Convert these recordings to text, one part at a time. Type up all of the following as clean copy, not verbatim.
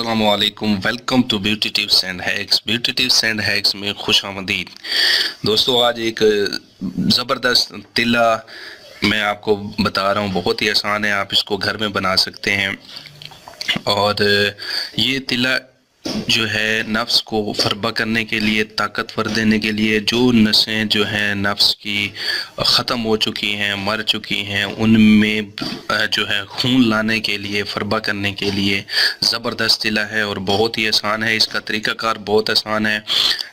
अस्सलाम वालेकुम, welcome to beauty tips and hacks. Beauty tips and hacks में खुश आमदीद। दोस्तों, आज एक ज़बरदस्त तिला मैं आपको बता रहा हूँ। बहुत ही आसान है, आप इसको घर में बना सकते हैं। और ये तिला जो है नफ्स को फरबा करने के लिए, ताकतवर देने के लिए, जो नसें जो हैं नफ्स की ख़त्म हो चुकी हैं, मर चुकी हैं, उनमें जो है खून लाने के लिए, फरबा करने के लिए ज़बरदस्त तिला है और बहुत ही आसान है। इसका तरीक़ाकार बहुत आसान है।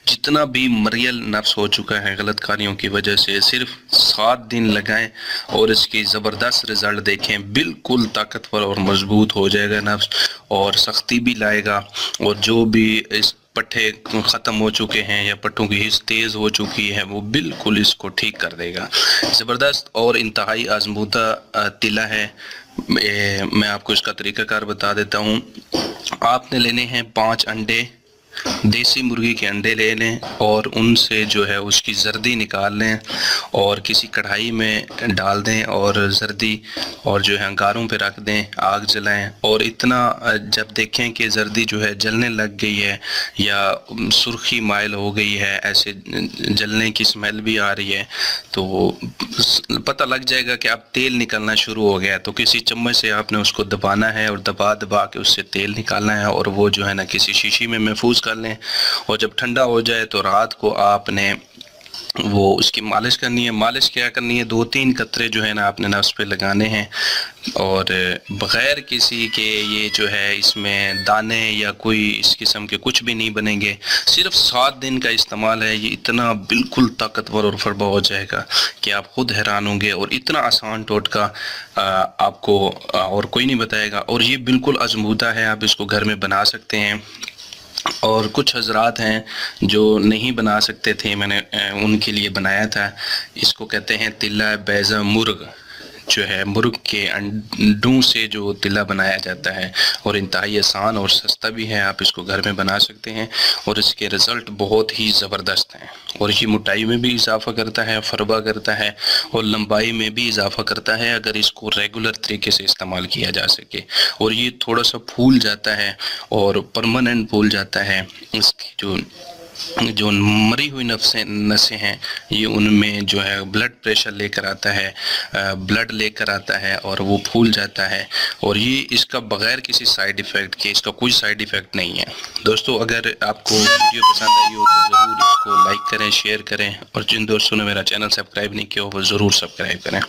जितना भी मरियल नफ्स हो चुका है गलत कारियों की वजह से, सिर्फ 7 दिन लगाएं और इसकी ज़बरदस्त रिज़ल्ट देखें। बिल्कुल ताकतवर और मजबूत हो जाएगा नफ्स और सख्ती भी लाएगा। और जो भी इस पट्टे ख़त्म हो चुके हैं या पट्टों की हिस्स तेज़ हो चुकी है, वो बिल्कुल इसको ठीक कर देगा। ज़बरदस्त और इंतहाई आजमूदा तिला है। मैं आपको इसका तरीक़ाकार बता देता हूँ। आपने लेने हैं 5 अंडे, देसी मुर्गी के अंडे ले लें और उनसे जो है उसकी जर्दी निकाल लें और किसी कढ़ाई में डाल दें और जर्दी और जो है अंगारों पे रख दें, आग जलाएं। और इतना जब देखें कि जर्दी जो है जलने लग गई है या सुर्खी माइल हो गई है, ऐसे जलने की स्मेल भी आ रही है, तो पता लग जाएगा कि अब तेल निकलना शुरू हो गया है। तो किसी चम्मच से आपने उसको दबाना है और दबा दबा के उससे तेल निकालना है और वो जो है ना किसी शीशी में महफूज कर लें। और जब ठंडा हो जाए तो रात को आपने वो उसकी मालिश करनी है। मालिश क्या करनी है, 2-3 कतरे जो है ना आपने नफ्स पे लगाने हैं और बग़ैर किसी के ये जो है इसमें दाने या कोई इस किस्म के कुछ भी नहीं बनेंगे। सिर्फ 7 दिन का इस्तेमाल है। ये इतना बिल्कुल ताकतवर और फरबा हो जाएगा कि आप खुद हैरान होंगे। और इतना आसान टोटका आपको और कोई नहीं बताएगा। और ये बिल्कुल आजमूदा है, आप इसको घर में बना सकते हैं। और कुछ हजरात हैं जो नहीं बना सकते थे, मैंने उनके लिए बनाया था। इसको कहते हैं तिला बैज़ा मुर्ग, जो है मुर्ग के अंडों से जो तिला बनाया जाता है। और इंतहाई आसान और सस्ता भी है, आप इसको घर में बना सकते हैं और इसके रिज़ल्ट बहुत ही ज़बरदस्त हैं। और ये मोटाई में भी इजाफ़ा करता है, फरबा करता है और लंबाई में भी इजाफ़ा करता है, अगर इसको रेगुलर तरीके से इस्तेमाल किया जा सके। और ये थोड़ा सा फूल जाता है और परमानेंट फूल जाता है। इसकी जो मरी हुई नसें हैं, ये उनमें जो है ब्लड प्रेशर लेकर आता है, ब्लड लेकर आता है और वो फूल जाता है। और ये इसका बग़ैर किसी साइड इफ़ेक्ट के, इसका कोई साइड इफ़ेक्ट नहीं है। दोस्तों, अगर आपको वीडियो पसंद आई हो तो ज़रूर इसको लाइक करें, शेयर करें और जिन दोस्तों ने मेरा चैनल सब्सक्राइब नहीं किया हो वो ज़रूर सब्सक्राइब करें।